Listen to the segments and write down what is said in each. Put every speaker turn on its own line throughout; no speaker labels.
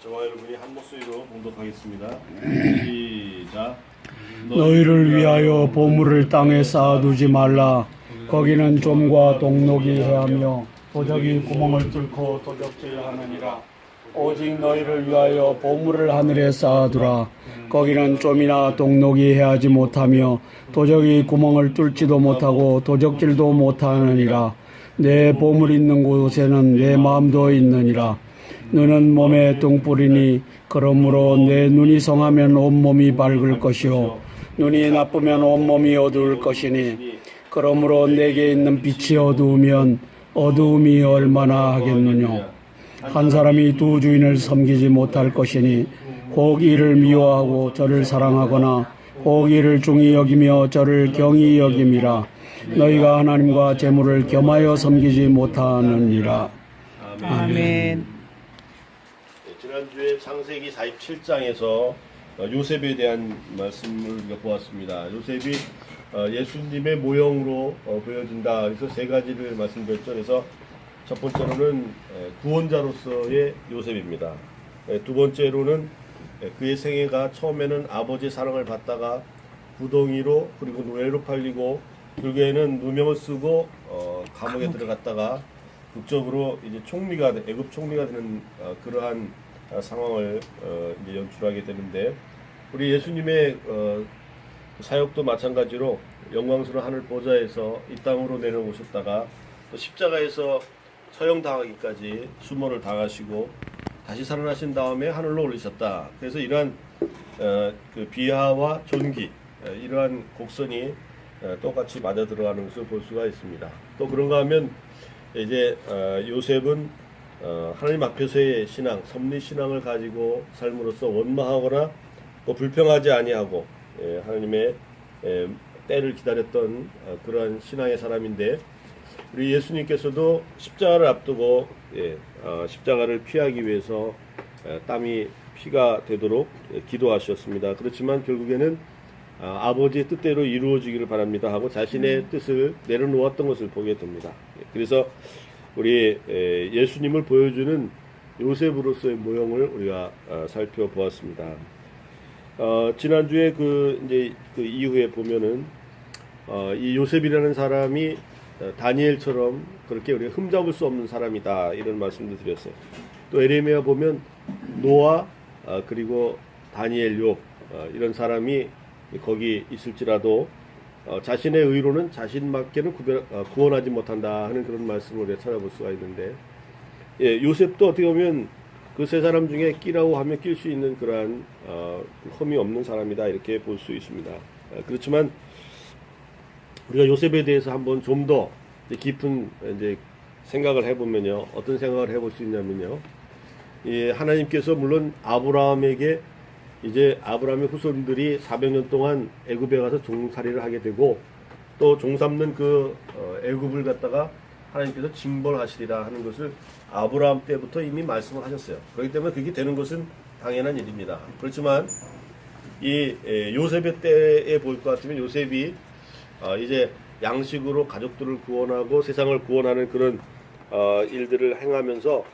저와 여러분이 한 목소리로 봉독하겠습니다. 시작.
너희를 위하여 보물을 땅에 쌓아두지 말라. 거기는 좀과 동록이 해하며 도적이 구멍을 뚫고 도적질하느니라. 오직 너희를 위하여 보물을 하늘에 쌓아두라. 거기는 좀이나 동록이 해하지 못하며 도적이 구멍을 뚫지도 못하고 도적질도 못하느니라. 내 보물 있는 곳에는 내 마음도 있느니라. 너는 몸에 등불이니 그러므로 내 눈이 성하면 온몸이 밝을 것이요 눈이 나쁘면 온몸이 어두울 것이니 그러므로 내게 있는 빛이 어두우면 어두움이 얼마나 하겠느냐. 한 사람이 두 주인을 섬기지 못할 것이니 혹 이를 미워하고 저를 사랑하거나 혹 이를 중히 여기며 저를 경히 여김이라. 너희가 하나님과 재물을 겸하여 섬기지 못하느니라.
아멘.
지난주에 창세기 47장에서 요셉에 대한 말씀을 우리가 보았습니다. 요셉이 예수님의 모형으로 보여진다. 그래서 세 가지를 말씀드렸죠. 그래서 첫 번째로는 구원자로서의 요셉입니다. 두 번째로는 그의 생애가 처음에는 아버지의 사랑을 받다가 구덩이로 그리고 노예로 팔리고 결국에는 누명을 쓰고 감옥에 들어갔다가 극적으로 이제 애굽 총리가 되는 그러한 상황을 이제 연출하게 되는데, 우리 예수님의 사역도 마찬가지로 영광스러운 하늘 보좌에서 이 땅으로 내려오셨다가 또 십자가에서 처형당하기까지 수모를 당하시고 다시 살아나신 다음에 하늘로 올리셨다. 그래서 이러한 그 비하와 존귀, 이러한 곡선이 똑같이 맞아 들어가는 것을 볼 수가 있습니다. 또 그런가 하면 이제 요셉은 하나님 앞에서의 신앙, 섭리 신앙을 가지고 삶으로써 원망하거나 또 불평하지 아니하고 하나님의 때를 기다렸던 그러한 신앙의 사람인데, 우리 예수님께서도 십자가를 앞두고 십자가를 피하기 위해서 땀이 피가 되도록 기도하셨습니다. 그렇지만 결국에는 아버지의 뜻대로 이루어지기를 바랍니다 하고 자신의 뜻을 내려놓았던 것을 보게 됩니다. 그래서 우리 예수님을 보여주는 요셉으로서의 모형을 우리가 살펴보았습니다. 지난주에 이제 그 이후에 보면은 이 요셉이라는 사람이 다니엘처럼 그렇게 우리가 흠잡을 수 없는 사람이다, 이런 말씀도 드렸어요. 또 에레미야 보면 노아 그리고 다니엘, 욥 이런 사람이 거기 있을지라도 자신의 의로는 자신밖에는 구원하지 못한다 하는 그런 말씀을 우리가 찾아볼 수가 있는데, 요셉도 어떻게 보면 그 세 사람 중에 끼라고 하면 낄 수 있는 그러한 흠이 없는 사람이다, 이렇게 볼 수 있습니다. 그렇지만 우리가 요셉에 대해서 한번 좀 더 깊은 이제 생각을 해보면요, 어떤 생각을 해볼 수 있냐면요, 하나님께서 물론 아브라함에게 이제 아브라함의 후손들이 400년 동안 애굽에 가서 종살이를 하게 되고 또 종삼는 그 애굽을 갖다가 하나님께서 징벌하시리라 하는 것을 아브라함 때부터 이미 말씀을 하셨어요. 그렇기 때문에 그게 되는 것은 당연한 일입니다. 그렇지만 이 요셉의 때에 볼 것 같으면 요셉이 이제 양식으로 가족들을 구원하고 세상을 구원하는 그런 일들을 행하면서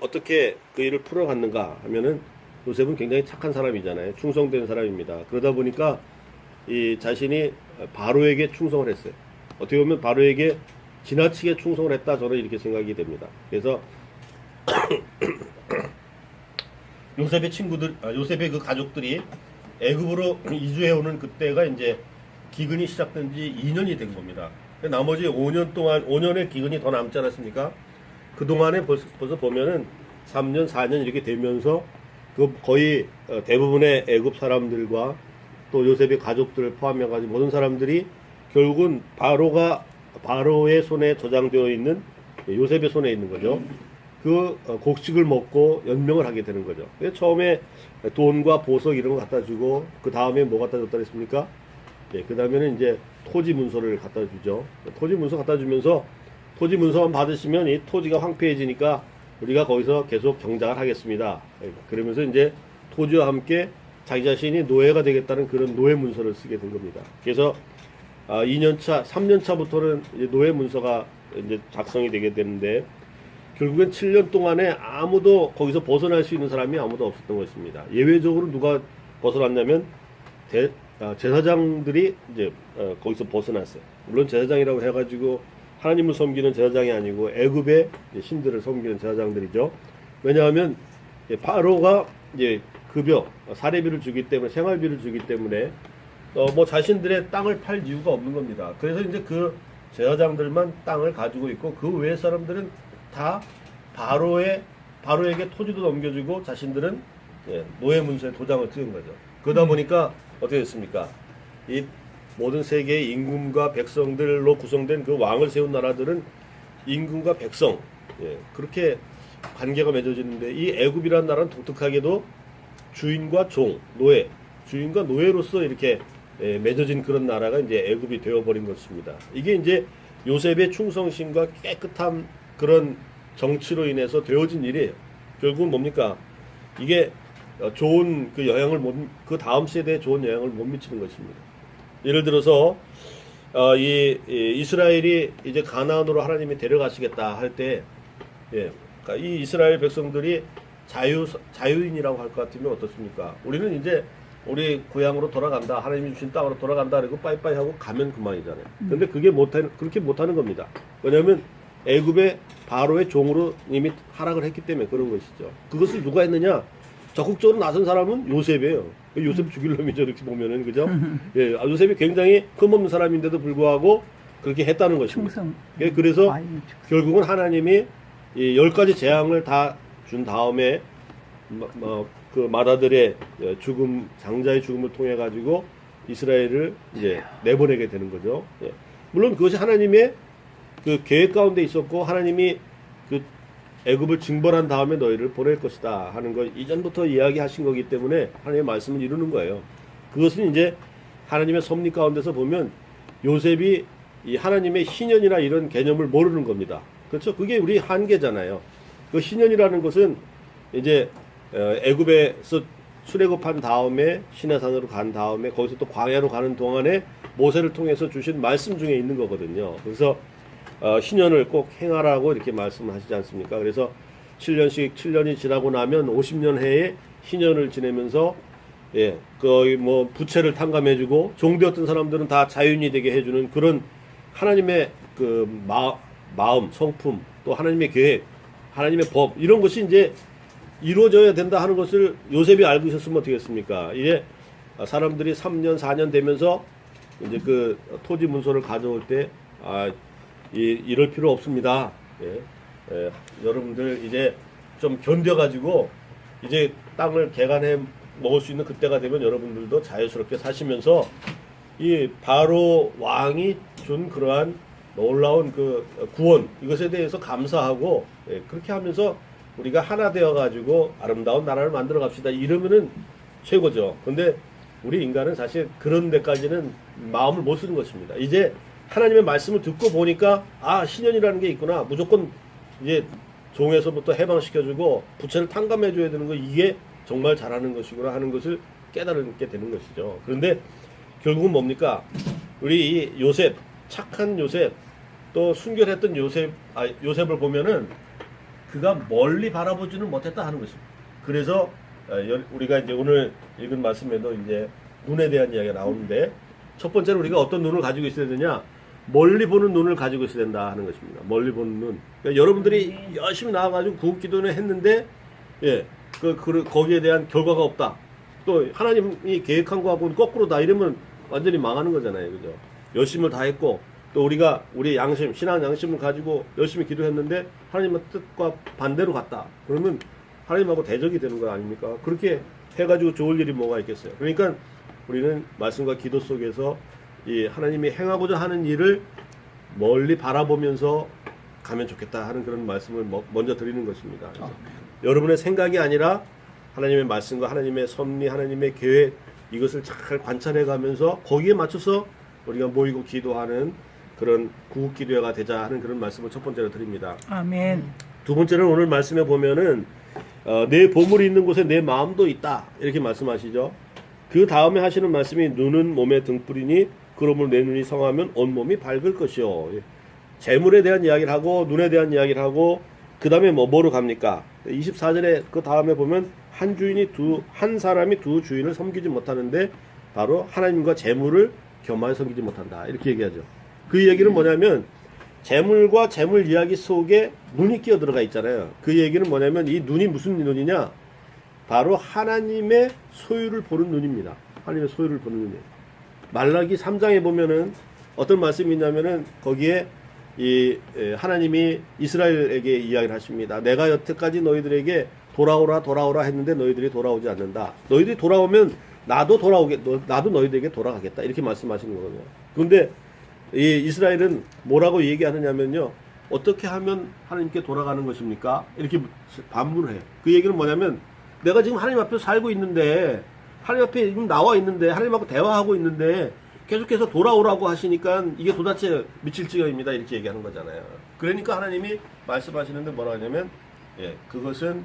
어떻게 그 일을 풀어갔는가 하면은, 요셉은 굉장히 착한 사람이잖아요. 충성된 사람입니다. 그러다 보니까 이 자신이 바로에게 충성을 했어요. 어떻게 보면 바로에게 지나치게 충성을 했다, 저는 이렇게 생각이 됩니다. 그래서 요셉의 그 가족들이 애굽으로 이주해오는 그때가 이제 기근이 시작된 지 2년이 된 겁니다. 나머지 5년의 기근이 더 남지 않았습니까? 그동안에 벌써 보면은 3년, 4년 이렇게 되면서 그 거의 대부분의 애굽 사람들과 또 요셉의 가족들을 포함해가지고 모든 사람들이 결국은 바로의 손에 저장되어 있는 요셉의 손에 있는 거죠. 그 곡식을 먹고 연명을 하게 되는 거죠. 처음에 돈과 보석 이런 거 갖다 주고 그 다음에 뭐 갖다 줬다 그랬습니까? 그 다음에는 이제 토지 문서를 갖다 주죠. 토지 문서 갖다 주면서 토지 문서만 받으시면 이 토지가 황폐해지니까 우리가 거기서 계속 경작을 하겠습니다. 그러면서 이제 토지와 함께 자기 자신이 노예가 되겠다는 그런 노예 문서를 쓰게 된 겁니다. 그래서 2년차, 3년차부터는 노예 문서가 이제 작성이 되게 되는데, 결국엔 7년 동안에 아무도 거기서 벗어날 수 있는 사람이 아무도 없었던 것입니다. 예외적으로 누가 벗어났냐면 제사장들이 이제 거기서 벗어났어요. 물론 제사장이라고 해가지고 하나님을 섬기는 제사장이 아니고 애굽의 신들을 섬기는 제사장들이죠. 왜냐하면 바로가 이제 급여 사례비를 주기 때문에 생활비를 주기 때문에 뭐 자신들의 땅을 팔 이유가 없는 겁니다. 그래서 이제 그 제사장들만 땅을 가지고 있고 그 외의 사람들은 다 바로에게 토지도 넘겨주고 자신들은 노예 문서에 도장을 찍은 거죠. 그러다 보니까 어떻게 됐습니까? 이 모든 세계의 임금과 백성들로 구성된 그 왕을 세운 나라들은 임금과 백성 그렇게 관계가 맺어지는데 이 애굽이라는 나라는 독특하게도 주인과 종, 노예, 주인과 노예로서 이렇게 맺어진 그런 나라가 이제 애굽이 되어버린 것입니다. 이게 이제 요셉의 충성심과 깨끗한 그런 정치로 인해서 되어진 일이에요. 결국은 뭡니까? 이게 좋은 그 영향을 그 다음 세대에 좋은 영향을 못 미치는 것입니다. 예를 들어서 이 이스라엘이 이제 가나안으로 하나님이 데려가시겠다 할 때, 그러니까 이 이스라엘 백성들이 자유인이라고 할 것 같으면 어떻습니까? 우리는 이제 우리 고향으로 돌아간다, 하나님이 주신 땅으로 돌아간다, 그리고 빠이빠이 하고 가면 그만이잖아요. 근데 그렇게 못하는 겁니다. 왜냐하면 애굽의 바로의 종으로 이미 하락을 했기 때문에 그런 것이죠. 그것을 누가 했느냐? 적극적으로 나선 사람은 요셉이에요. 요셉 죽일 놈이죠, 이렇게 보면은, 그죠? 요셉이 굉장히 흠없는 사람인데도 불구하고 그렇게 했다는 것입니다. 그래서 결국은 하나님이 이 10가지 재앙을 다 준 다음에 그 마다들의 장자의 죽음을 통해 가지고 이스라엘을 이제 내보내게 되는 거죠. 물론 그것이 하나님의 그 계획 가운데 있었고 하나님이 그 애굽을 징벌한 다음에 너희를 보낼 것이다 하는 걸 이전부터 이야기하신 거기 때문에 하나님의 말씀을 이루는 거예요. 그것은 이제 하나님의 섭리 가운데서 보면 요셉이 이 하나님의 희년이나 이런 개념을 모르는 겁니다. 그렇죠? 그게 우리 한계잖아요. 그 희년이라는 것은 이제 애굽에서 출애굽한 다음에 시내산으로 간 다음에 거기서 또 광야로 가는 동안에 모세를 통해서 주신 말씀 중에 있는 거거든요. 그래서 희년을 꼭 행하라고 이렇게 말씀하시지 않습니까? 그래서 7년이 지나고 나면 50년 해에 희년을 지내면서 거의 뭐 부채를 탕감해주고 종되었던 사람들은 다 자유인이 되게 해주는 그런 하나님의 그 마음, 성품, 또 하나님의 계획, 하나님의 법 이런 것이 이제 이루어져야 된다 하는 것을 요셉이 알고 있었으면 어떻겠습니까? 이제 사람들이 3년, 4년 되면서 이제 그 토지 문서를 가져올 때 이럴 필요 없습니다. 여러분들 이제 좀 견뎌가지고 이제 땅을 개간해 먹을 수 있는 그때가 되면 여러분들도 자유스럽게 사시면서 이 바로 왕이 준 그러한 놀라운 그 구원 이것에 대해서 감사하고 그렇게 하면서 우리가 하나 되어 가지고 아름다운 나라를 만들어 갑시다 이러면은 최고죠. 근데 우리 인간은 사실 그런 데까지는 마음을 못 쓰는 것입니다. 이제 하나님의 말씀을 듣고 보니까 신년이라는 게 있구나. 무조건 이제 종에서부터 해방시켜주고 부채를 탕감해줘야 되는 거 이게 정말 잘하는 것이구나 하는 것을 깨달게 되는 것이죠. 그런데 결국은 우리 이 요셉, 착한 요셉, 또 순결했던 요셉을 보면은 그가 멀리 바라보지는 못했다 하는 것입니다. 그래서 우리가 이제 오늘 읽은 말씀에도 이제 눈에 대한 이야기가 나오는데 첫 번째로 우리가 어떤 눈을 가지고 있어야 되냐? 멀리 보는 눈을 가지고 있어야 된다 하는 것입니다. 멀리 보는 눈. 그러니까 여러분들이 열심히 나와가지고 구급기도는 했는데 거기에 대한 결과가 없다. 또 하나님이 계획한 거하고는 거꾸로다 이러면 완전히 망하는 거잖아요, 그죠? 열심을 다 했고 또 우리가 우리 양심, 신앙 양심을 가지고 열심히 기도했는데 하나님의 뜻과 반대로 갔다. 그러면 하나님하고 대적이 되는 거 아닙니까? 그렇게 해가지고 좋을 일이 뭐가 있겠어요? 그러니까 우리는 말씀과 기도 속에서 이 하나님이 행하고자 하는 일을 멀리 바라보면서 가면 좋겠다 하는 그런 말씀을 먼저 드리는 것입니다. 여러분의 생각이 아니라 하나님의 말씀과 하나님의 섭리, 하나님의 계획 이것을 잘 관찰해 가면서 거기에 맞춰서 우리가 모이고 기도하는 그런 구국기도회가 되자 하는 그런 말씀을 첫 번째로 드립니다.
아멘.
두 번째는 오늘 말씀에 보면은 내 보물이 있는 곳에 내 마음도 있다 이렇게 말씀하시죠. 그 다음에 하시는 말씀이 눈은 몸의 등불이니 그러므로 내 눈이 성하면 온몸이 밝을 것이요. 재물에 대한 이야기를 하고 눈에 대한 이야기를 하고 그 다음에 뭐로 갑니까? 24절에 그 다음에 보면 한 사람이 두 주인을 섬기지 못하는데 바로 하나님과 재물을 겸하여 섬기지 못한다. 이렇게 얘기하죠. 그 얘기는 뭐냐면 재물과 재물 이야기 속에 눈이 끼어 들어가 있잖아요. 그 얘기는 뭐냐면 이 눈이 무슨 눈이냐? 바로 하나님의 소유를 보는 눈입니다. 하나님의 소유를 보는 눈이에요. 말라기 3장에 보면은 어떤 말씀이 있냐면은 거기에 하나님이 이스라엘에게 이야기를 하십니다. 내가 여태까지 너희들에게 돌아오라 했는데 너희들이 돌아오지 않는다. 너희들이 돌아오면 나도 너희들에게 돌아가겠다. 이렇게 말씀하시는 거거든요. 그런데 이 이스라엘은 뭐라고 얘기하느냐면요. 어떻게 하면 하나님께 돌아가는 것입니까? 이렇게 반문을 해요. 그 얘기는 뭐냐면 내가 지금 하나님 앞에 살고 있는데 하나님 앞에 지금 나와 있는데 하나님하고 대화하고 있는데 계속해서 돌아오라고 하시니까 이게 도대체 미칠 지경입니다. 이렇게 얘기하는 거잖아요. 그러니까 하나님이 말씀하시는데 뭐라 하냐면 그것은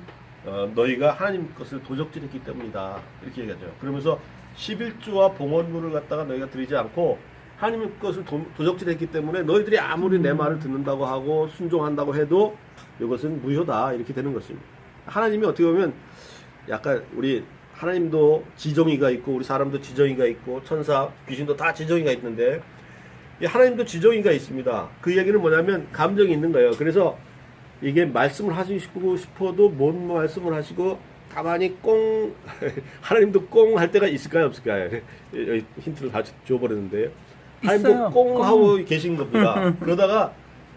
너희가 하나님 것을 도적질했기 때문이다. 이렇게 얘기하죠. 그러면서 11조와 봉헌물을 갖다가 너희가 드리지 않고 하나님 것을 도적질했기 때문에 너희들이 아무리 내 말을 듣는다고 하고 순종한다고 해도 이것은 무효다. 이렇게 되는 것입니다. 하나님이 어떻게 보면 약간 우리 하나님도 지정의가 있고 우리 사람도 지정의가 있고 천사, 귀신도 다 지정의가 있는데 하나님도 지정의가 있습니다. 그 얘기는 뭐냐면 감정이 있는 거예요. 그래서 이게 말씀을 하시고 싶어도 뭔 말씀을 하시고 가만히 꽁 하나님도 꽁 할 때가 있을까요 없을까요? 힌트를 다 줘버렸는데요. 하나님도 꽁 하고 계신 겁니다. 그러다가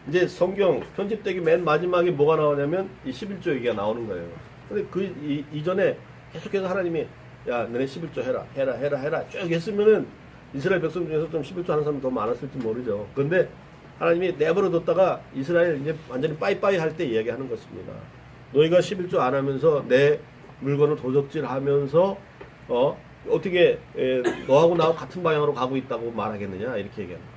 이제 성경 편집되기 맨 마지막에 뭐가 나오냐면 이 11조 얘기가 나오는 거예요. 근데 그 이전에 계속해서 하나님이 야 너네 11조 해라 쭉 했으면은 이스라엘 백성 중에서 좀 11조 하는 사람 더 많았을지 모르죠. 그런데 하나님이 내버려 뒀다가 이스라엘 이제 완전히 빠이빠이 할 때 이야기하는 것입니다. 너희가 11조 안 하면서 내 물건을 도적질하면서 어떻게 너하고 나하고 같은 방향으로 가고 있다고 말하겠느냐 이렇게 얘기합니다.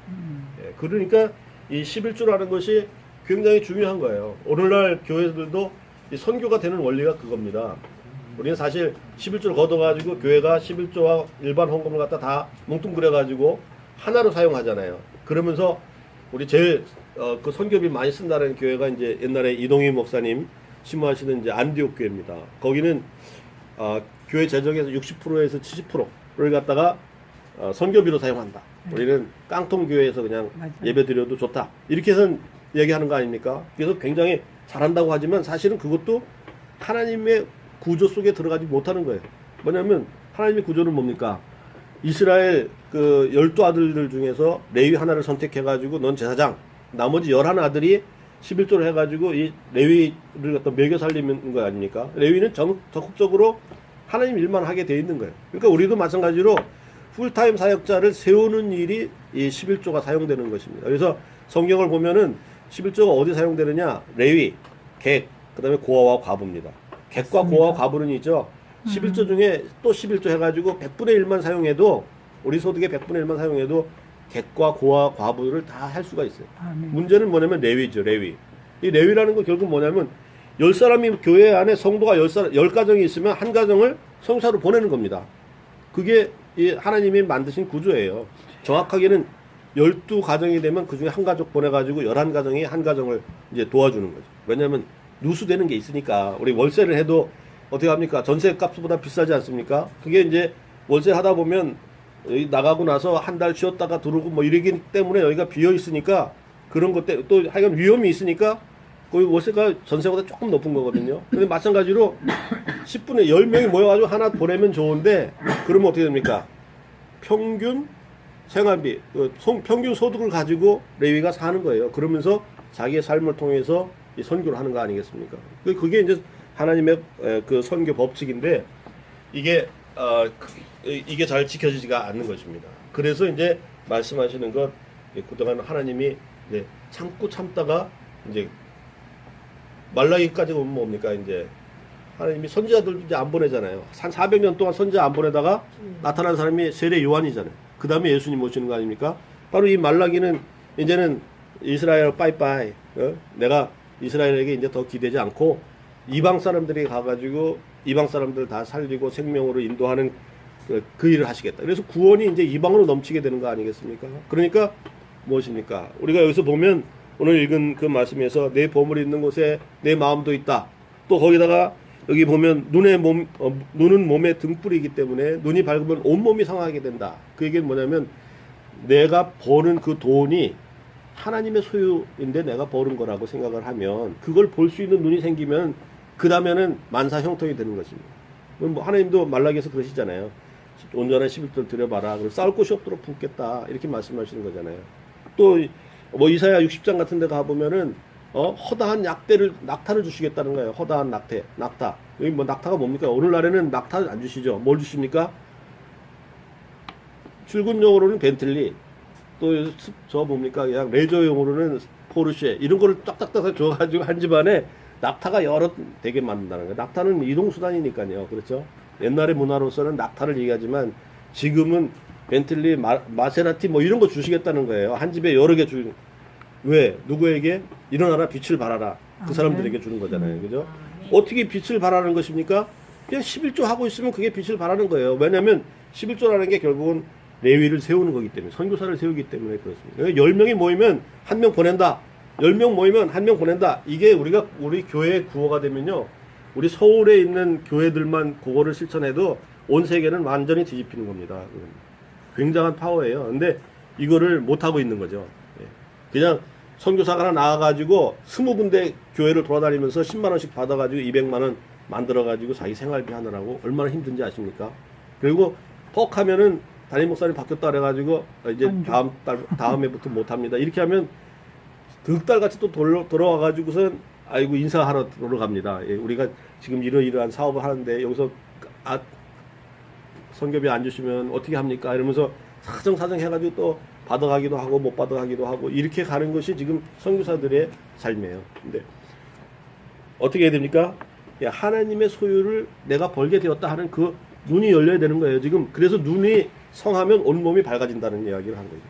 그러니까 이 11조라는 것이 굉장히 중요한 거예요. 오늘날 교회들도 이 선교가 되는 원리가 그겁니다. 우리는 사실 11조를 걷어가지고 교회가 11조와 일반 헌금을 갖다 다 뭉뚱그려가지고 하나로 사용하잖아요. 그러면서 우리 제일 그 선교비 많이 쓴다는 교회가 이제 옛날에 이동희 목사님 심호하시는 이제 안디옥 교회입니다. 거기는 교회 재정에서 60%에서 70%를 갖다가 선교비로 사용한다. 우리는 깡통 교회에서 그냥 예배 드려도 좋다. 이렇게 해서 얘기하는 거 아닙니까? 그래서 굉장히 잘한다고 하지만 사실은 그것도 하나님의 구조 속에 들어가지 못하는 거예요. 뭐냐면 하나님의 구조는 뭡니까? 이스라엘 그 12아들들 중에서 레위 하나를 선택해가지고 넌 제사장, 나머지 11아들이 11조를 해가지고 이 레위를 갖다 먹여 살리는 거 아닙니까? 레위는 적극적으로 하나님 일만 하게 돼 있는 거예요. 그러니까 우리도 마찬가지로 풀타임 사역자를 세우는 일이 이 11조가 사용되는 것입니다. 그래서 성경을 보면은 11조가 어디 사용되느냐? 레위, 객, 그 다음에 고아와 과부입니다. 객과 고아와 과부는 있죠. 11조 중에 또 11조 해가지고 100분의 1만 사용해도 우리 소득의 100분의 1만 사용해도 객과 고아 과부를 다 할 수가 있어요. 문제는 뭐냐면 레위죠. 레위. 이 레위라는 건 결국 뭐냐면 10사람이 교회 안에 성도가 10가정이 있으면 한 가정을 성사로 보내는 겁니다. 그게 이 하나님이 만드신 구조예요. 정확하게는 12가정이 되면 그 중에 한 가족 보내가지고 11가정이 한 가정을 이제 도와주는 거죠. 왜냐하면 누수되는 게 있으니까. 우리 월세를 해도 어떻게 합니까? 전세 값보다 비싸지 않습니까? 그게 이제 월세 하다 보면 여기 나가고 나서 한 달 쉬었다가 들어오고 뭐 이러기 때문에 여기가 비어 있으니까 그런 것 때문에 또 하여간 위험이 있으니까 거기 월세가 전세보다 조금 높은 거거든요. 근데 마찬가지로 10분에 10명이 모여가지고 하나 보내면 좋은데 그러면 어떻게 됩니까? 평균 생활비, 평균 소득을 가지고 레위가 사는 거예요. 그러면서 자기의 삶을 통해서 이 선교를 하는 거 아니겠습니까? 그게 이제 하나님의 그 선교 법칙인데 이게 잘 지켜지지가 않는 것입니다. 그래서 이제 말씀하시는 것 그동안 하나님이 이제 참다가 이제 말라기까지 오면 뭡니까? 이제 하나님이 선지자들도 이제 안 보내잖아요. 한 400년 동안 선지자 안 보내다가 나타난 사람이 세례 요한이잖아요. 그 다음에 예수님 오시는 거 아닙니까? 바로 이 말라기는 이제는 이스라엘 빠이빠이. 내가 이스라엘에게 이제 더 기대지 않고 이방 사람들이 가가지고 이방 사람들 다 살리고 생명으로 인도하는 그 일을 하시겠다. 그래서 구원이 이제 이방으로 넘치게 되는 거 아니겠습니까? 그러니까 무엇입니까? 우리가 여기서 보면 오늘 읽은 그 말씀에서 내 보물이 있는 곳에 내 마음도 있다. 또 거기다가 여기 보면 눈은 몸의 등불이기 때문에 눈이 밝으면 온몸이 상하게 된다. 그 얘기는 뭐냐면 내가 버는 그 돈이 하나님의 소유인데 내가 버는 거라고 생각을 하면 그걸 볼 수 있는 눈이 생기면 그 다음에는 만사 형통이 되는 것입니다. 뭐 하나님도 말라기에서 그러시잖아요. 온전한 11조를 드려봐라. 그리고 싸울 곳이 없도록 붓겠다. 이렇게 말씀하시는 거잖아요. 또 뭐 이사야 60장 같은 데 가보면은 허다한 낙타를 주시겠다는 거예요. 허다한 낙타. 여기 뭐 낙타가 뭡니까? 오늘날에는 낙타 안 주시죠. 뭘 주십니까? 출근용으로는 벤틀리, 또 저 뭡니까? 그냥 레저용으로는 포르쉐, 이런 거를 딱딱딱 줘가지고 한 집안에 낙타가 여러 대게 만든다는 거예요. 낙타는 이동수단이니까요. 그렇죠? 옛날의 문화로서는 낙타를 얘기하지만 지금은 벤틀리, 마세라티 뭐 이런 거 주시겠다는 거예요. 한 집에 여러 개 주는. 왜? 누구에게? 일어나라 빛을 발하라. 그 사람들에게 주는 거잖아요. 그죠? 어떻게 빛을 발하는 것입니까? 그냥 11조 하고 있으면 그게 빛을 발하는 거예요. 왜냐면 11조라는 게 결국은 레위를 세우는 거기 때문에, 선교사를 세우기 때문에 그렇습니다. 10명이 모이면 한 명 보낸다. 10명 모이면 한 명 보낸다. 이게 우리 교회의 구호가 되면요. 우리 서울에 있는 교회들만 그거를 실천해도 온 세계는 완전히 뒤집히는 겁니다. 굉장한 파워예요. 근데 이거를 못하고 있는 거죠. 그냥 선교사가 하나 나와가지고 20군데 교회를 돌아다니면서 10만원씩 받아가지고 200만원 만들어가지고 자기 생활비 하느라고 얼마나 힘든지 아십니까? 그리고 퍽 하면은 담임 목사님 바뀌었다 그래가지고 이제 다음 해부터 못합니다. 이렇게 하면 득달같이 또 돌아와가지고선 아이고 인사하러 돌아갑니다. 예, 우리가 지금 이러이러한 사업을 하는데 여기서 선교비 안 주시면 어떻게 합니까? 이러면서 사정 해가지고 또 받아가기도 하고 못 받아가기도 하고 이렇게 가는 것이 지금 선교사들의 삶이에요. 근데 어떻게 해야 됩니까? 하나님의 소유를 내가 벌게 되었다 하는 그 눈이 열려야 되는 거예요. 지금 그래서 눈이 성하면 온몸이 밝아진다는 이야기를 한 거예요.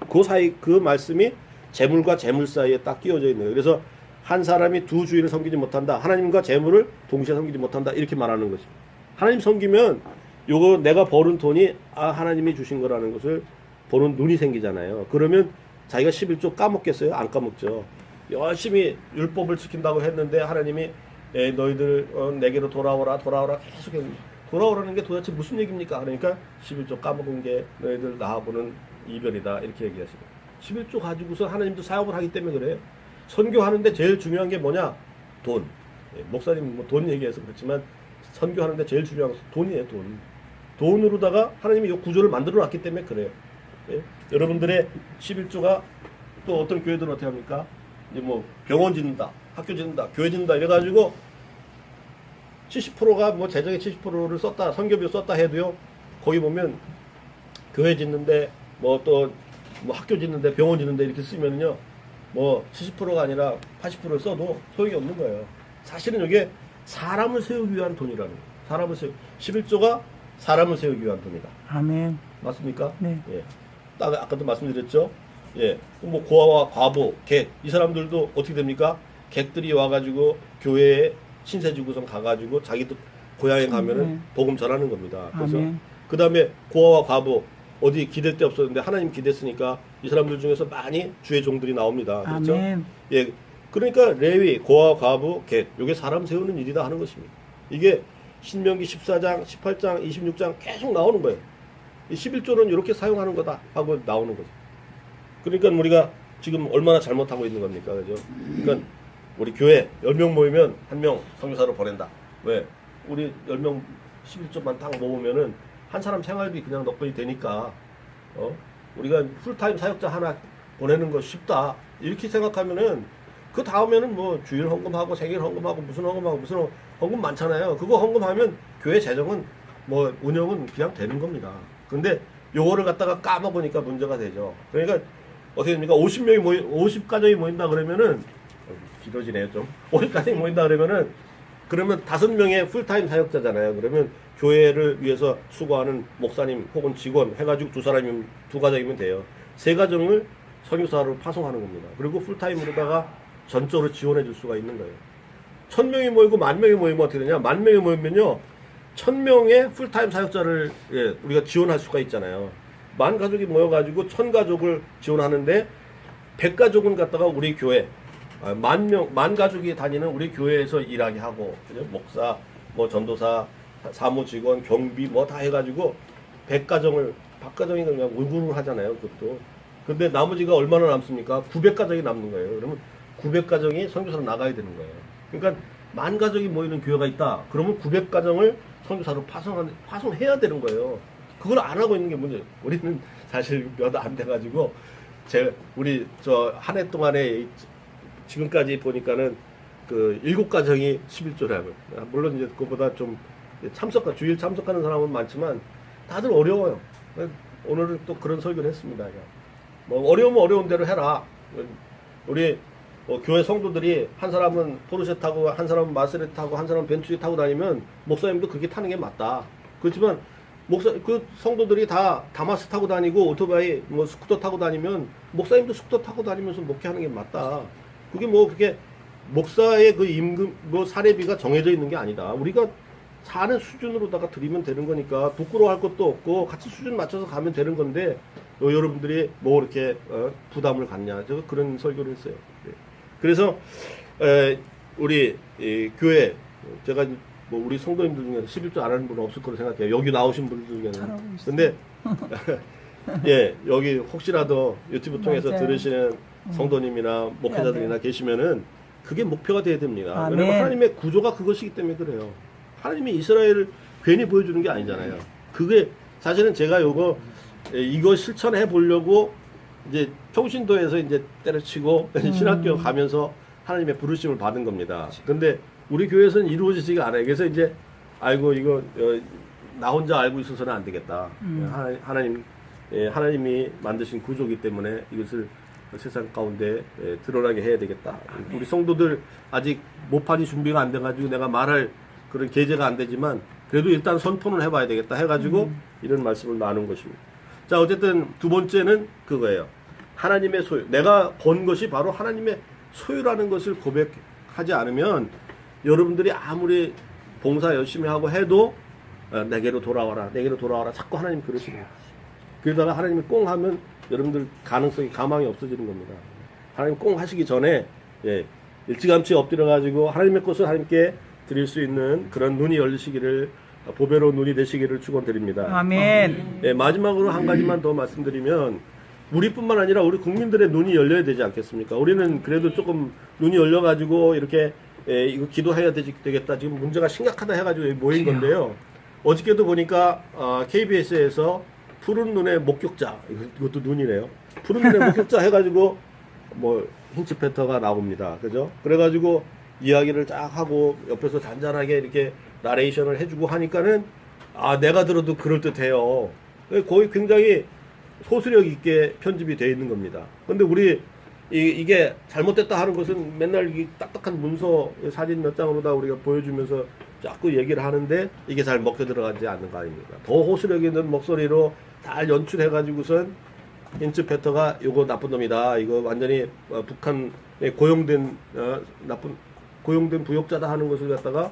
그 사이 그 말씀이 재물과 재물 사이에 딱 끼워져 있는 거예요. 그래서 한 사람이 두 주인을 섬기지 못한다. 하나님과 재물을 동시에 섬기지 못한다. 이렇게 말하는 것입니다. 하나님 섬기면 요거 내가 버는 돈이 하나님이 주신 거라는 것을 보는 눈이 생기잖아요. 그러면 자기가 11조 까먹겠어요? 안 까먹죠. 열심히 율법을 지킨다고 했는데 하나님이 너희들 내게로 돌아오라 계속 돌아오라는 게 도대체 무슨 얘기입니까? 그러니까 11조 까먹은 게 너희들 나하고는 이별이다 이렇게 얘기하시고 11조 가지고서 하나님도 사업을 하기 때문에 그래요. 선교하는데 제일 중요한 게 뭐냐? 돈. 목사님 뭐 돈 얘기해서 그렇지만 선교하는데 제일 중요한 것은 돈이에요. 돈으로다가 하나님이 이 구조를 만들어 놨기 때문에 그래요. 예? 여러분들의 11조가 또 어떤 교회들은 어떻게 합니까? 이제 뭐 병원 짓는다, 학교 짓는다, 교회 짓는다 이래가지고 70%가 뭐 재정의 70%를 썼다, 선교비를 썼다 해도요. 거기 보면 교회 짓는데 뭐 또 뭐 학교 짓는데 병원 짓는데 이렇게 쓰면은요. 뭐 70%가 아니라 80%를 써도 소용이 없는 거예요. 사실은 이게 사람을 세우기 위한 돈이라는 거예요. 11조가 사람을 세우기 위한 돈이다.
아멘.
맞습니까?
네.
예. 아까도 말씀드렸죠. 예. 뭐 고아와 과부, 객 이 사람들도 어떻게 됩니까? 객들이 와가지고 교회에 신세지구선 가가지고 자기도 고향에 가면은 복음 전하는 겁니다. 그래서 그 다음에 고아와 과부 어디 기댈 데 없었는데 하나님 기댔으니까 이 사람들 중에서 많이 주의 종들이 나옵니다. 그렇죠?
아멘.
예. 그러니까 레위, 고아, 과부, 객 이게 사람 세우는 일이다 하는 것입니다. 이게 신명기 14장, 18장, 26장 계속 나오는 거예요. 이 11조는 이렇게 사용하는 거다 하고 나오는 거죠. 그러니까 우리가 지금 얼마나 잘못하고 있는 겁니까? 그죠? 그러니까 우리 교회 10명 모이면 1명 선교사로 보낸다. 왜? 우리 10명 11조만 딱 모으면은 한 사람 생활비 그냥 넣거니 되니까 우리가 풀타임 사역자 하나 보내는 거 쉽다. 이렇게 생각하면은 그 다음에는 뭐 주일 헌금하고 생일 헌금하고 무슨 헌금 많잖아요. 그거 헌금하면 교회 재정은 뭐 운영은 그냥 되는 겁니다. 근데 요거를 갖다가 까먹으니까 문제가 되죠. 그러니까 어떻게 됩니까? 50가정이 모인다 그러면은 길어지네요 좀. 50가정이 모인다 그러면 5명의 풀타임 사역자잖아요. 그러면 교회를 위해서 수고하는 목사님 혹은 직원 해가지고 두 가정이면 돼요. 3가정을 선교사로 파송하는 겁니다. 그리고 풀타임으로다가 전적으로 지원해 줄 수가 있는 거예요. 1000명이 모이고 10,000명이 모이면 어떻게 되냐? 10,000명이 모이면요. 1000명의 풀타임 사역자를 우리가 지원할 수가 있잖아요. 10,000가족이 모여가지고 1000가족을 지원하는데 100가족은 갖다가 우리 교회 만 가족이 다니는 우리 교회에서 일하게 하고, 그죠? 목사, 뭐 전도사, 사무직원, 경비 뭐 다 해가지고 100가정을, 박가정이 그냥 울고 하잖아요, 그것도. 근데 나머지가 얼마나 남습니까? 900가정이 남는 거예요. 그러면 900가정이 선교사로 나가야 되는 거예요. 그러니까 만 가족이 모이는 교회가 있다. 그러면 900가정을 선교사로 파송해야 되는 거예요. 그걸 안 하고 있는 게 문제예요. 우리는 사실 몇 안 돼가지고, 우리 한 해 동안에 지금까지 보니까는 그 7가정이 11조를 하고, 물론 이제 그거보다 좀 주일 참석하는 사람은 많지만 다들 어려워요. 오늘은 또 그런 설교를 했습니다. 뭐 어려우면 어려운 대로 해라. 우리 교회 성도들이 한 사람은 포르쉐 타고, 한 사람은 마세레 타고, 한 사람은 벤츠리 타고 다니면 목사님도 그렇게 타는 게 맞다. 그렇지만 그 성도들이 다 다마스 타고 다니고 오토바이 뭐 스쿠터 타고 다니면 목사님도 스쿠터 타고 다니면서 목회하는 게 맞다. 그게 뭐 그게 목사의 그 임금 뭐 사례비가 정해져 있는 게 아니다. 우리가 사는 수준으로다가 드리면 되는 거니까 부끄러워할 것도 없고 같이 수준 맞춰서 가면 되는 건데 여러분들이 뭐 이렇게 부담을 갖냐. 제가 그런 설교를 했어요. 그래서 우리 교회 제가 뭐 우리 성도님들 중에 11조 안 하는 분은 없을 거로 생각해요. 여기 나오신 분들 중에는. 근데 예, 여기 혹시라도 유튜브 통해서
맞아요.
들으시는 성도님이나 목회자들이나 계시면은 그게 목표가 돼야 됩니다.
아멘.
왜냐면 하나님의 구조가 그것이기 때문에 그래요. 하나님이 이스라엘을 괜히 보여주는 게 아니잖아요. 그게 사실은 제가 이거 실천해 보려고 이제 평신도에서 이제 때려치고 신학교 가면서 하나님의 부르심을 받은 겁니다. 근데 우리 교회에서는 이루어지지가 않아요. 그래서 이제 아이고 이거 나 혼자 알고 있어서는 안 되겠다. 하나님이 만드신 구조이기 때문에 이것을 세상 가운데 드러나게 해야 되겠다. 우리 성도들 아직 모판이 준비가 안 돼가지고 내가 말할 그런 계제가 안 되지만 그래도 일단 선포는 해봐야 되겠다 해가지고 이런 말씀을 나눈 것입니다. 자, 어쨌든 두 번째는 그거예요. 하나님의 소유. 내가 번 것이 바로 하나님의 소유라는 것을 고백하지 않으면 여러분들이 아무리 봉사 열심히 하고 해도 내게로 돌아와라, 내게로 돌아와라. 자꾸 하나님 그러시네요. 그러다가 하나님이 꽁 하면 여러분들 가망이 없어지는 겁니다. 하나님 꽁 하시기 전에 일찌감치 엎드려가지고 하나님의 것을 하나님께 드릴 수 있는 그런 눈이 열리시기를, 보배로운 눈이 되시기를 축원드립니다.
아멘.
마지막으로 한 가지만 더 말씀드리면 우리뿐만 아니라 우리 국민들의 눈이 열려야 되지 않겠습니까? 우리는 그래도 조금 눈이 열려가지고 이렇게 이거 기도해야 되겠다. 지금 문제가 심각하다 해가지고 모인 건데요. 어저께도 보니까 KBS에서 푸른 눈의 목격자, 이것도 눈이네요. 푸른 눈의 목격자 해가지고 뭐 힌츠페터가 나옵니다. 그죠? 그래가지고 이야기를 쫙 하고 옆에서 잔잔하게 이렇게 나레이션을 해주고 하니까는 내가 들어도 그럴듯해요. 거의 굉장히 소수력 있게 편집이 되어 있는 겁니다. 근데 우리 이게 잘못됐다 하는 것은 맨날 이 딱딱한 문서 사진 몇 장으로다 우리가 보여주면서 자꾸 얘기를 하는데 이게 잘 먹혀 들어가지 않는 거 아닙니까? 더 호소력 있는 목소리로 잘 연출해가지고선 힌츠페터가 이거 나쁜 놈이다. 이거 완전히 북한에 고용된 부역자다 하는 것을 갖다가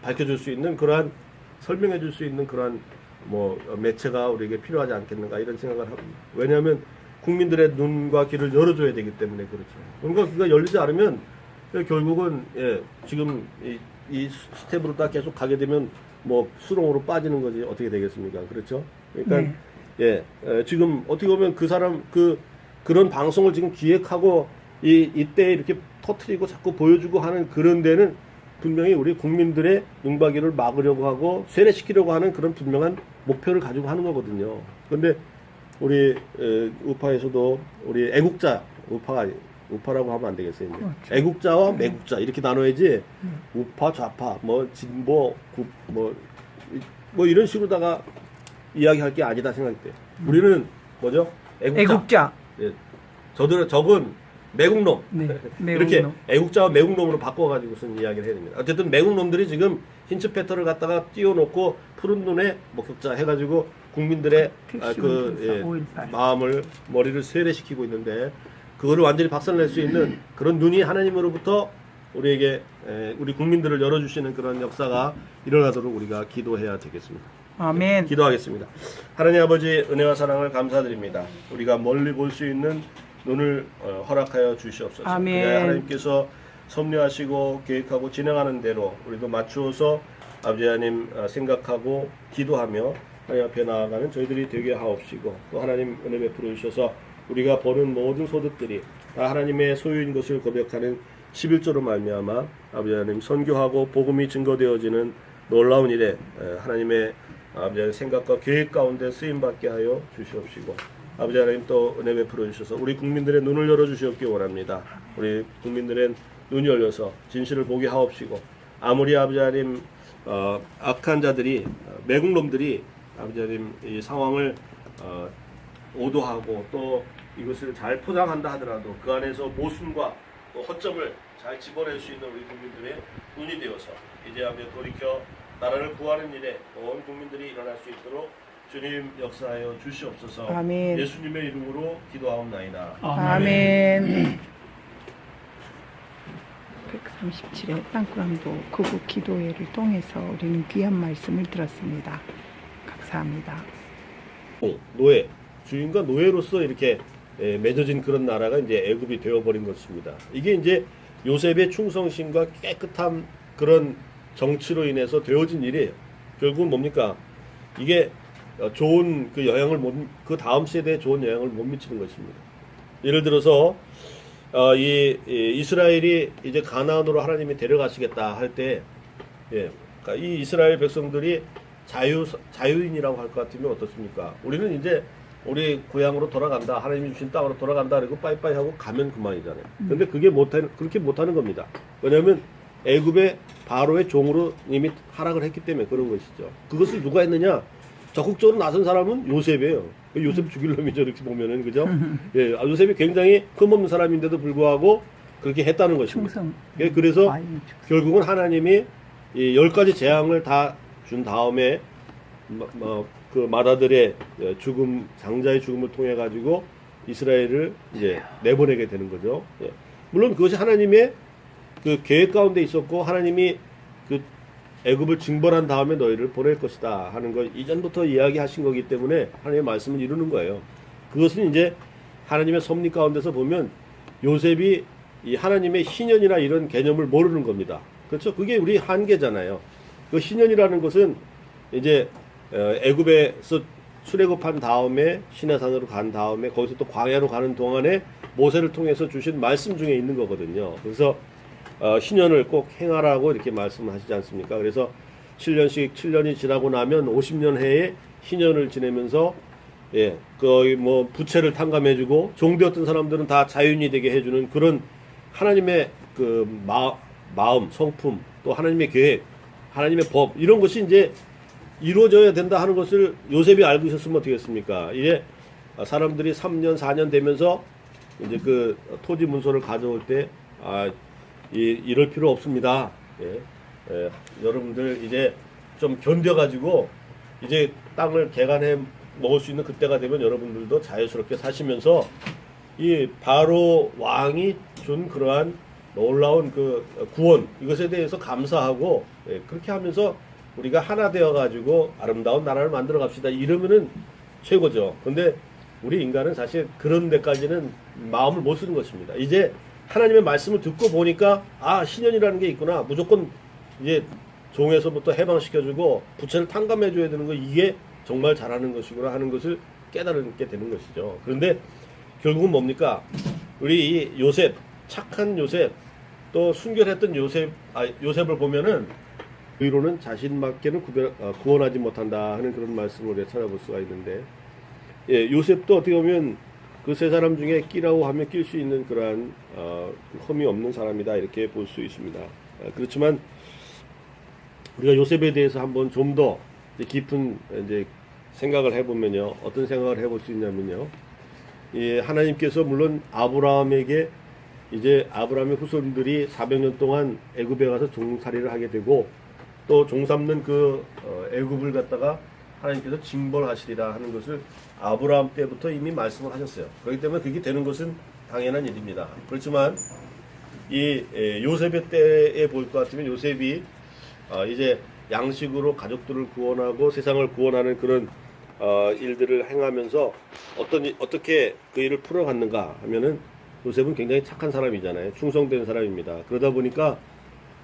밝혀줄 수 있는 그러한 설명해줄 수 있는 그러한 뭐 매체가 우리에게 필요하지 않겠는가 이런 생각을 합니다. 왜냐하면 국민들의 눈과 귀를 열어줘야 되기 때문에 그렇죠. 눈과 귀가 열리지 않으면 결국은 지금 이 스텝으로 딱 계속 가게 되면 뭐 수렁으로 빠지는 거지 어떻게 되겠습니까? 그렇죠? 그러니까 지금 어떻게 보면 그 사람 그런 방송을 지금 기획하고 이때 이렇게 터트리고 자꾸 보여주고 하는 그런 데는 분명히 우리 국민들의 눈과 귀를 막으려고 하고 쇠뇌시키려고 하는 그런 분명한 목표를 가지고 하는 거거든요. 그런데 우리 우파에서도 우리 애국자 우파라고 하면 안 되겠어요. 그렇죠. 애국자와 매국자 이렇게 나눠야지 우파 좌파 뭐 진보 뭐 이런 식으로다가 이야기할 게 아니다 생각돼요. 우리는 뭐죠? 애국자. 적은 매국놈.
네,
이렇게
매국놈.
애국자와 매국놈으로 바꿔가지고선 이야기를 해야 됩니다. 어쨌든 매국놈들이 지금 힌츠페터를 갖다가 띄워놓고 푸른 눈에 목격자 해가지고 국민들의 마음을 머리를 세례시키고 있는데 그거를 완전히 박살낼 수 있는 그런 눈이 하나님으로부터 우리에게 우리 국민들을 열어주시는 그런 역사가 일어나도록 우리가 기도해야 되겠습니다.
아멘.
기도하겠습니다. 하나님 아버지 은혜와 사랑을 감사드립니다. 우리가 멀리 볼 수 있는 눈을 허락하여 주시옵소서.
아멘.
그래야 하나님께서 섭리하시고 계획하고 진행하는 대로 우리도 맞추어서 아버지 하나님 생각하고 기도하며 하나님 앞에 나아가는 저희들이 되게 하옵시고, 또 하나님 은혜 베풀어 주셔서 우리가 버는 모든 소득들이 다 하나님의 소유인 것을 고백하는 11조로 말미암아 아버지 하나님 선교하고 복음이 증거되어지는 놀라운 일에 하나님의 아버지 하나님 생각과 계획 가운데 쓰임받게 하여 주시옵시고, 아버지 하나님 또 은혜 베풀어 주셔서 우리 국민들의 눈을 열어주시옵기 원합니다. 우리 국민들의 눈이 열려서 진실을 보게 하옵시고, 아무리 아버지 하나님 악한 자들이 매국놈들이 아버지 하나님 이 상황을 오도하고 또 이것을 잘 포장한다 하더라도 그 안에서 모순과 또 허점을 잘 집어낼 수 있는 우리 국민들의 눈이 되어서 이제하며 돌이켜 나라를 구하는 일에 온 국민들이 일어날 수 있도록 주님 역사하여 주시옵소서.
아멘.
예수님의 이름으로 기도하옵나이다.
아멘. 137회 땅구람도 거부 기도회를 통해서 우리는 귀한 말씀을 들었습니다. 감사합니다.
노예, 주인과 노예로서 이렇게 맺어진 그런 나라가 이제 애굽이 되어버린 것입니다. 이게 이제 요셉의 충성심과 깨끗한 그런 정치로 인해서 되어진 일이에요. 결국은 뭡니까? 이게 좋은 그 영향을 그 다음 세대에 좋은 영향을 못 미치는 것입니다. 예를 들어서 이스라엘이 이제 가나안으로 하나님이 데려가시겠다 할 때, 그러니까 이 이스라엘 백성들이 자유인이라고 할 것 같으면 어떻습니까? 우리는 이제 우리 고향으로 돌아간다, 하나님이 주신 땅으로 돌아간다, 그리고 빠이빠이 하고 가면 그만이잖아요. 근데 그렇게 못하는 겁니다. 왜냐하면 애굽의 바로의 종으로 이미 하락을 했기 때문에 그런 것이죠. 그것을 누가 했느냐? 적극적으로 나선 사람은 요셉이에요. 요셉 죽일 놈이죠, 이렇게 보면은, 그죠? 예, 요셉이 굉장히 흠없는 사람인데도 불구하고 그렇게 했다는 것입니다.
충성.
예, 그래서 결국은 하나님이 이 10가지 재앙을 다 준 다음에 그 마다들의 죽음, 장자의 죽음을 통해 가지고 이스라엘을 이제 내보내게 되는 거죠. 예. 물론 그것이 하나님의 그 계획 가운데 있었고, 하나님이 그 애굽을 징벌한 다음에 너희를 보낼 것이다 하는 걸 이전부터 이야기하신 거기 때문에 하나님의 말씀을 이루는 거예요. 그것은 이제 하나님의 섭리 가운데서 보면 요셉이 이 하나님의 희년이나 이런 개념을 모르는 겁니다. 그렇죠? 그게 우리 한계잖아요. 그 희년이라는 것은 이제 애굽에서 출애굽한 다음에 시내산으로 간 다음에 거기서 또 광야로 가는 동안에 모세를 통해서 주신 말씀 중에 있는 거거든요. 그래서 희년을 꼭 행하라고 이렇게 말씀하시지 않습니까? 그래서 7년이 지나고 나면 50년 해에 희년을 지내면서 거의 뭐 부채를 탕감해주고 종되었던 사람들은 다 자유인이 되게 해주는 그런 하나님의 그 마음, 성품, 또 하나님의 계획, 하나님의 법, 이런 것이 이제 이루어져야 된다 하는 것을 요셉이 알고 있었으면 어떻겠습니까? 이제 사람들이 3년, 4년 되면서 이제 그 토지 문서를 가져올 때, 이럴 필요 없습니다. 여러분들 이제 좀 견뎌가지고 이제 땅을 개간해 먹을 수 있는 그때가 되면 여러분들도 자유스럽게 사시면서 이 바로 왕이 준 그러한 놀라운 그 구원, 이것에 대해서 감사하고 그렇게 하면서 우리가 하나 되어 가지고 아름다운 나라를 만들어 갑시다, 이러면은 최고죠. 근데 우리 인간은 사실 그런 데까지는 마음을 못 쓰는 것입니다. 이제 하나님의 말씀을 듣고 보니까 신년이라는 게 있구나, 무조건 이제 종에서부터 해방시켜주고 부채를 탕감해줘야 되는 거, 이게 정말 잘하는 것이구나 하는 것을 깨달게 되는 것이죠. 그런데 결국은 우리 이 요셉, 착한 요셉, 또 순결했던 요셉을 보면은 의로는 자신밖에는 구원하지 못한다 하는 그런 말씀을 우리가 찾아볼 수가 있는데, 요셉도 어떻게 보면 그 세 사람 중에 끼라고 하면 낄 수 있는 그러한 흠이 없는 사람이다, 이렇게 볼 수 있습니다. 그렇지만 우리가 요셉에 대해서 한번 좀 더 깊은 이제 생각을 해보면요, 어떤 생각을 해볼 수 있냐면요, 하나님께서 물론 아브라함에게 이제 아브라함의 후손들이 400년 동안 애굽에 가서 종살이를 하게 되고, 또 종삼는 그 애굽을 갖다가 하나님께서 징벌하시리라 하는 것을 아브라함 때부터 이미 말씀을 하셨어요. 그렇기 때문에 그게 되는 것은 당연한 일입니다. 그렇지만 이 요셉의 때에 볼 것 같으면 요셉이 이제 양식으로 가족들을 구원하고 세상을 구원하는 그런 일들을 행하면서 어떻게 그 일을 풀어갔는가 하면은 요셉은 굉장히 착한 사람이잖아요. 충성된 사람입니다. 그러다 보니까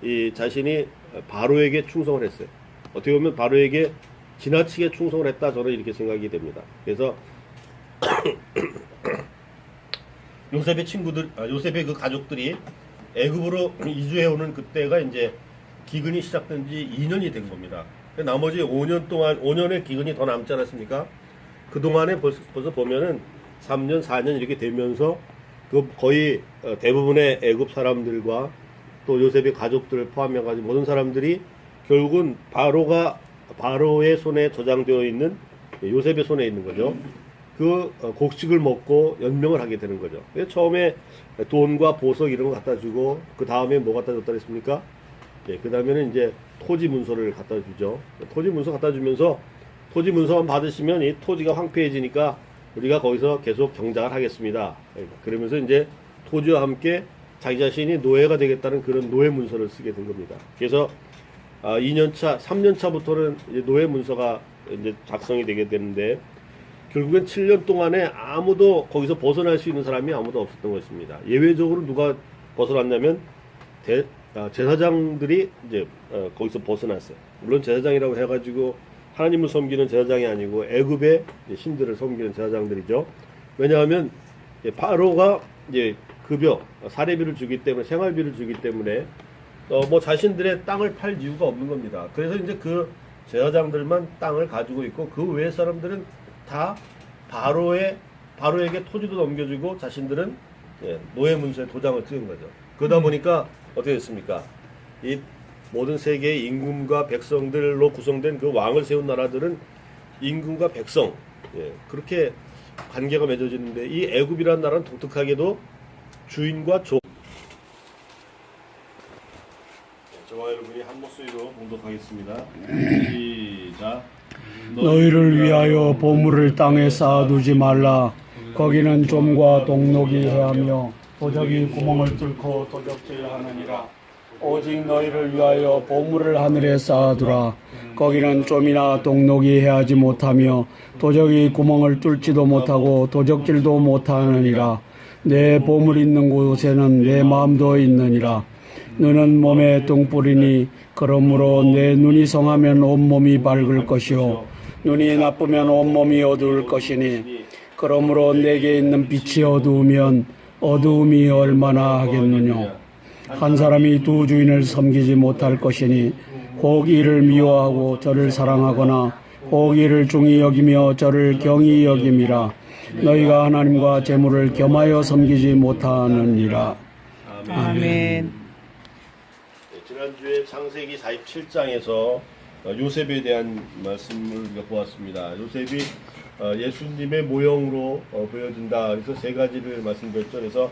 이 자신이 바로에게 충성을 했어요. 어떻게 보면 바로에게 지나치게 충성을 했다, 저는 이렇게 생각이 됩니다. 그래서 요셉의 그 가족들이 애굽으로 이주해오는 그때가 이제 기근이 시작된 지 2년이 된 겁니다. 나머지 5년의 기근이 더 남지 않았습니까? 그동안에 벌써 보면은 3년, 4년 이렇게 되면서 그 거의 대부분의 애굽 사람들과 또 요셉의 가족들을 포함해가지고 모든 사람들이 결국은 바로의 손에 저장되어 있는 요셉의 손에 있는 거죠. 그 곡식을 먹고 연명을 하게 되는 거죠. 처음에 돈과 보석 이런 거 갖다 주고 그 다음에 뭐 갖다 줬다 그랬습니까? 그 다음에는 이제 토지 문서를 갖다 주죠. 토지 문서 갖다 주면서 토지 문서만 받으시면 이 토지가 황폐해지니까 우리가 거기서 계속 경작을 하겠습니다. 그러면서 이제 토지와 함께 자기 자신이 노예가 되겠다는 그런 노예 문서를 쓰게 된 겁니다. 그래서 2년차, 3년차부터는 노예 문서가 이제 작성이 되게 되는데 결국엔 7년 동안에 아무도 거기서 벗어날 수 있는 사람이 아무도 없었던 것입니다. 예외적으로 누가 벗어났냐면 제사장들이 이제 거기서 벗어났어요. 물론 제사장이라고 해가지고 하나님을 섬기는 제사장이 아니고 애굽의 신들을 섬기는 제사장들이죠. 왜냐하면 바로가 이제 급여, 사례비를 주기 때문에, 생활비를 주기 때문에 뭐 자신들의 땅을 팔 이유가 없는 겁니다. 그래서 이제 그 제사장들만 땅을 가지고 있고 그 외의 사람들은 다 바로에게 토지도 넘겨주고 자신들은 노예 문서에 도장을 찍은 거죠. 그러다 보니까 어떻게 됐습니까? 이 모든 세계의 임금과 백성들로 구성된 그 왕을 세운 나라들은 임금과 백성, 그렇게 관계가 맺어지는데 이 애굽이라는 나라는 독특하게도 주인과 저와 여러분이 한 목소리로 봉독하겠습니다. 시작.
너희를 위하여 보물을 땅에 쌓아두지 말라. 거기는 좀과 동록이 해하며 도적이 구멍을 뚫고 도적질하느니라. 오직 너희를 위하여 보물을 하늘에 쌓아두라. 거기는 좀이나 동록이 해하지 못하며 도적이 구멍을 뚫지도 못하고 도적질도 못하느니라. 내 보물 있는 곳에는 내 마음도 있느니라. 너는 몸에 똥뿌리니 그러므로 내 눈이 성하면 온몸이 밝을 것이요 눈이 나쁘면 온몸이 어두울 것이니 그러므로 내게 있는 빛이 어두우면 어두움이 얼마나 하겠느냐. 한 사람이 두 주인을 섬기지 못할 것이니 혹 이를 미워하고 저를 사랑하거나 혹 이를 중히 여기며 저를 경히 여김이라. 너희가 하나님과 재물을 겸하여 섬기지 못하느니라.
아멘.
지난주에 창세기 47장에서 요셉에 대한 말씀을 우리가 보았습니다. 요셉이 예수님의 모형으로 보여진다. 그래서 세 가지를 말씀드렸죠. 그래서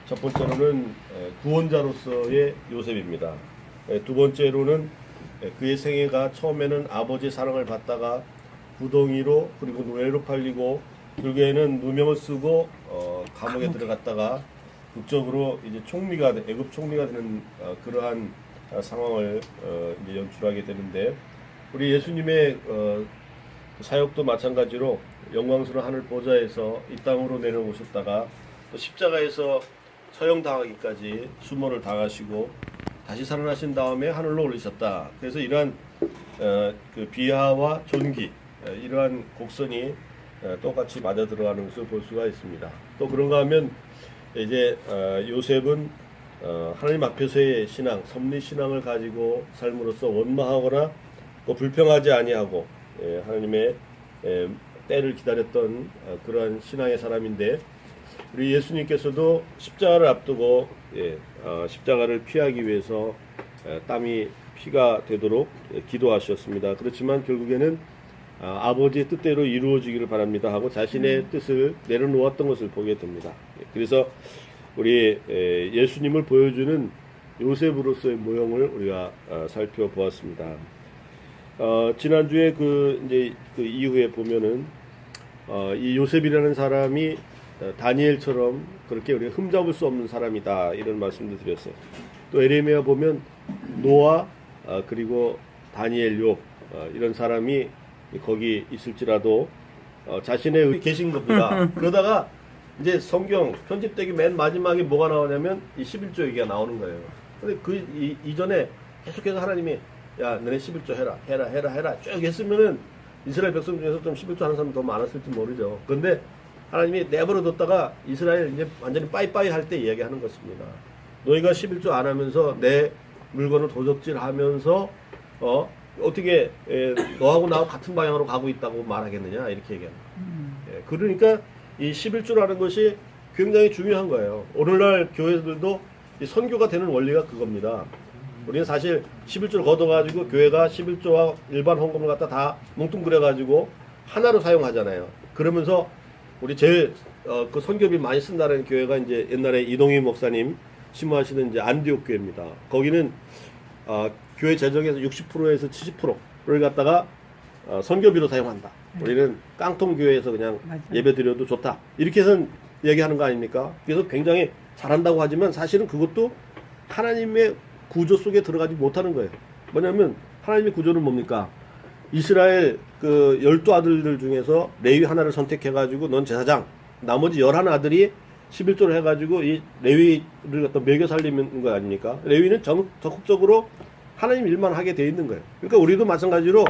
첫 번째로는 구원자로서의 요셉입니다. 두 번째로는 그의 생애가 처음에는 아버지의 사랑을 받다가 구덩이로 그리고 노예로 팔리고 결국에는 누명을 쓰고 감옥에 들어갔다가 극적으로 이제 애굽 총리가 되는 그러한 상황을 이제 연출하게 되는데 우리 예수님의 사역도 마찬가지로 영광스러운 하늘 보좌에서 이 땅으로 내려오셨다가 또 십자가에서 처형당하기까지 수모를 당하시고 다시 살아나신 다음에 하늘로 올리셨다. 그래서 이러한 그 비하와 존귀 이러한 곡선이 똑같이 맞아 들어가는 것을 볼 수가 있습니다. 또 그런가 하면 이제 요셉은 하나님 앞에서의 신앙, 섭리 신앙을 가지고 삶으로써 원망하거나 또 불평하지 아니하고 하나님의 때를 기다렸던 그러한 신앙의 사람인데 우리 예수님께서도 십자가를 앞두고 십자가를 피하기 위해서 땀이 피가 되도록 기도하셨습니다. 그렇지만 결국에는 아버지의 뜻대로 이루어지기를 바랍니다 하고 자신의 뜻을 내려놓았던 것을 보게 됩니다. 그래서 우리 예수님을 보여주는 요셉으로서의 모형을 우리가 살펴보았습니다. 지난주에 이제 그 이후에 보면은 이 요셉이라는 사람이 다니엘처럼 그렇게 우리가 흠잡을 수 없는 사람이다 이런 말씀도 드렸어요. 또 에레미야 보면 노아 그리고 다니엘, 욥 이런 사람이 거기 있을지라도 자신의 계신 겁니다. 그러다가 이제 성경 편집되기 맨 마지막에 뭐가 나오냐면 이 11조 얘기가 나오는 거예요. 근데 이전에 계속해서 하나님이 야 너네 11조 해라 쭉 했으면은 이스라엘 백성 중에서 좀 11조 하는 사람 더 많았을지 모르죠. 그런데 하나님이 내버려 뒀다가 이스라엘 이제 완전히 빠이빠이 할 때 이야기하는 것입니다. 너희가 11조 안 하면서 내 물건을 도적질 하면서 어떻게 너하고 나하고 같은 방향으로 가고 있다고 말하겠느냐 이렇게 얘기합니다. 그러니까 이 11조라는 것이 굉장히 중요한 거예요. 오늘날 교회들도 이 선교가 되는 원리가 그겁니다. 우리는 사실 11조를 걷어가지고 교회가 11조와 일반 헌금을 갖다 다 뭉뚱그려가지고 하나로 사용하잖아요. 그러면서 우리 제일 그 선교비 많이 쓴다는 교회가 이제 옛날에 이동희 목사님 심호하시는 이제 안디옥 교회입니다. 거기는 교회 재정에서 60%에서 70%를 갖다가 선교비로 사용한다. 우리는 깡통 교회에서 그냥 예배 드려도 좋다. 이렇게 해서 얘기하는 거 아닙니까? 그래서 굉장히 잘한다고 하지만 사실은 그것도 하나님의 구조 속에 들어가지 못하는 거예요. 뭐냐면 하나님의 구조는 뭡니까? 이스라엘 그 12아들들 중에서 레위 하나를 선택해가지고 넌 제사장, 나머지 11아들이 11조를 해가지고 이 레위를 갖다 먹여 살리는 거 아닙니까? 레위는 적극적으로 하나님 일만 하게 돼 있는 거예요. 그러니까 우리도 마찬가지로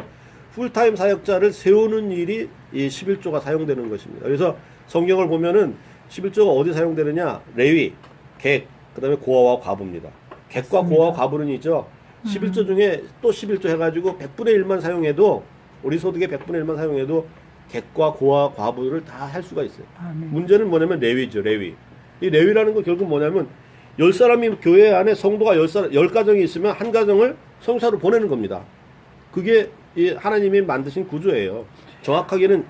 풀타임 사역자를 세우는 일이 이 11조가 사용되는 것입니다. 그래서 성경을 보면은 11조가 어디 사용되느냐? 레위, 객, 그 다음에 고아와 과부입니다. 객과 고아와 과부는 있죠. 11조 중에 또 11조 해가지고 100분의 1만 사용해도 우리 소득의 100분의 1만 사용해도 객과 고아 과부를 다 할 수가 있어요. 문제는 뭐냐면 레위죠. 레위. 이 레위라는 건 결국 뭐냐면 10사람이 교회 안에 성도가 10가정이 있으면 한 가정을 성사로 보내는 겁니다. 그게 이 하나님이 만드신 구조예요. 정확하게는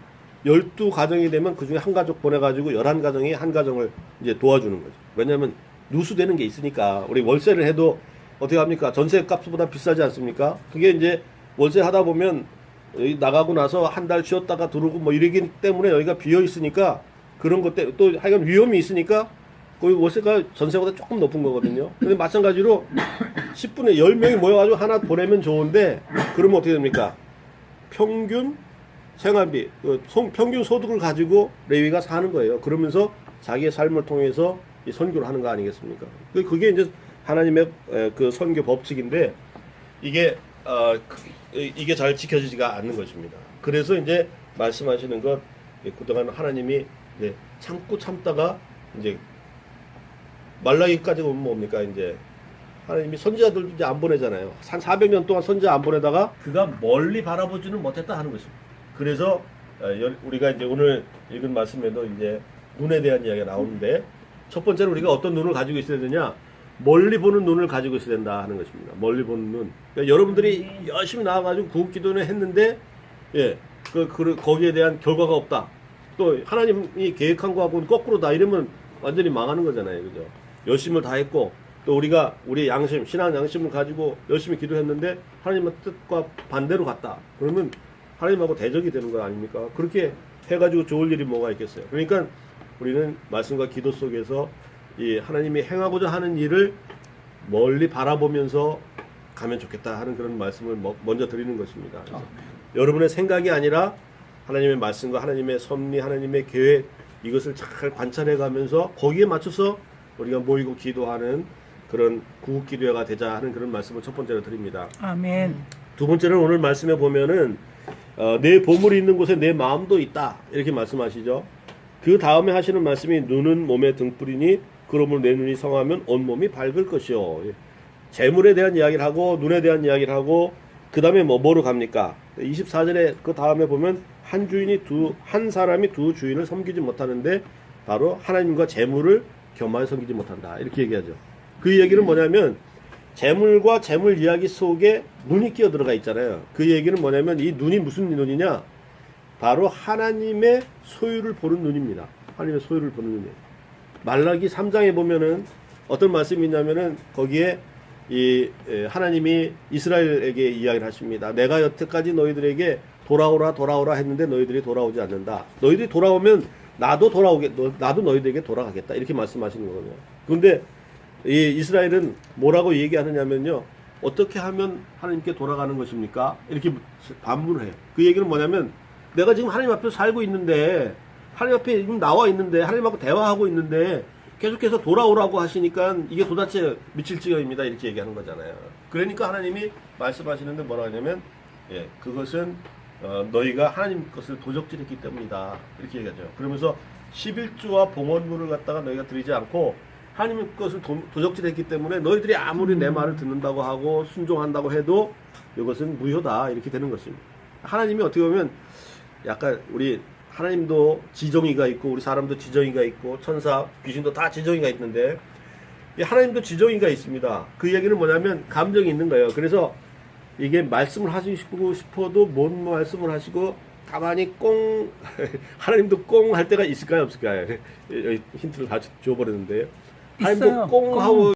12가정이 되면 그 중에 한 가족 보내가지고 11가정이 한 가정을 이제 도와주는 거죠. 왜냐하면 누수되는 게 있으니까. 우리 월세를 해도 어떻게 합니까? 전세 값보다 비싸지 않습니까? 그게 이제 월세 하다 보면 여기 나가고 나서 한 달 쉬었다가 들어오고 뭐 이러기 때문에 여기가 비어 있으니까 그런 것 때문에 또 하여간 위험이 있으니까 거기 월세가 전세보다 조금 높은 거거든요. 근데 마찬가지로 10분에 10명이 모여가지고 하나 보내면 좋은데 그러면 어떻게 됩니까? 평균 생활비, 평균 소득을 가지고 레위가 사는 거예요. 그러면서 자기의 삶을 통해서 이 선교를 하는 거 아니겠습니까? 그게 이제 하나님의 그 선교 법칙인데 이게 잘 지켜지지가 않는 것입니다. 그래서 이제 말씀하시는 것 그동안 하나님이 이제 참다가 이제 말라기까지 오면 뭡니까? 이제 하나님이 선지자들도 이제 안 보내잖아요. 한 400년 동안 선지자 안 보내다가 그가 멀리 바라보지는 못했다 하는 것입니다. 그래서 우리가 이제 오늘 읽은 말씀에도 이제 눈에 대한 이야기가 나오는데 첫 번째로 우리가 어떤 눈을 가지고 있어야 되냐? 멀리 보는 눈을 가지고 있어야 된다 하는 것입니다. 멀리 보는 눈. 그러니까 여러분들이 열심히 나와가지고 구급 기도는 했는데, 거기에 대한 결과가 없다. 또 하나님이 계획한 거하고는 거꾸로다. 이러면 완전히 망하는 거잖아요. 그죠? 열심을 다 했고, 또 우리의 양심, 신앙 양심을 가지고 열심히 기도했는데, 하나님의 뜻과 반대로 갔다. 그러면 하나님하고 대적이 되는 거 아닙니까? 그렇게 해가지고 좋을 일이 뭐가 있겠어요. 그러니까 우리는 말씀과 기도 속에서 이 하나님이 행하고자 하는 일을 멀리 바라보면서 가면 좋겠다 하는 그런 말씀을 먼저 드리는 것입니다. 여러분의 생각이 아니라 하나님의 말씀과 하나님의 섭리, 하나님의 계획 이것을 잘 관찰해 가면서 거기에 맞춰서 우리가 모이고 기도하는 그런 구국 기도회가 되자 하는 그런 말씀을 첫 번째로 드립니다.
아멘.
두 번째는 오늘 말씀에 보면은 내 보물이 있는 곳에 내 마음도 있다 이렇게 말씀하시죠. 그 다음에 하시는 말씀이 눈은 몸의 등불이니 그러므로 내 눈이 성하면 온몸이 밝을 것이요. 재물에 대한 이야기를 하고 눈에 대한 이야기를 하고 그 다음에 뭐로 갑니까? 24절에 그 다음에 보면 한 사람이 두 주인을 섬기지 못하는데 바로 하나님과 재물을 겸하여 섬기지 못한다 이렇게 얘기하죠. 그 얘기는 뭐냐면 재물과 재물 이야기 속에 눈이 끼어 들어가 있잖아요. 그 얘기는 뭐냐면 이 눈이 무슨 눈이냐? 바로 하나님의 소유를 보는 눈입니다. 하나님의 소유를 보는 눈이에요. 말라기 3장에 보면은 어떤 말씀이 있냐면은 거기에 하나님이 이스라엘에게 이야기를 하십니다. 내가 여태까지 너희들에게 돌아오라 했는데 너희들이 돌아오지 않는다. 너희들이 돌아오면 나도 너희들에게 돌아가겠다. 이렇게 말씀하시는 거거든요. 그런데 이 이스라엘은 뭐라고 얘기하느냐면요. 어떻게 하면 하나님께 돌아가는 것입니까? 이렇게 반문을 해요. 그 얘기는 뭐냐면 내가 지금 하나님 앞에 살고 있는데, 하나님 앞에 지금 나와 있는데, 하나님하고 대화하고 있는데, 계속해서 돌아오라고 하시니까 이게 도대체 미칠 지경입니다. 이렇게 얘기하는 거잖아요. 그러니까 하나님이 말씀하시는데 뭐라 하냐면, 예, 그것은 너희가 하나님 것을 도적질했기 때문이다. 이렇게 얘기하죠. 그러면서 11조와 봉헌물을 갖다가 너희가 드리지 않고 하나님 것을 도적질했기 때문에 너희들이 아무리 내 말을 듣는다고 하고 순종한다고 해도 이것은 무효다. 이렇게 되는 것입니다. 하나님이 어떻게 보면 약간 우리 하나님도 지정의가 있고 우리 사람도 지정의가 있고 천사, 귀신도 다 지정의가 있는데 이 하나님도 지정의가 있습니다. 그 얘기는 뭐냐면 감정이 있는 거예요. 그래서 이게 말씀을 하시고 싶어도 뭔 말씀을 하시고 가만히 꽁 하나님도 꽁 할 때가 있을까요 없을까요? 힌트를 다 줘버렸는데요. 하나님도
있어요.
꽁 하고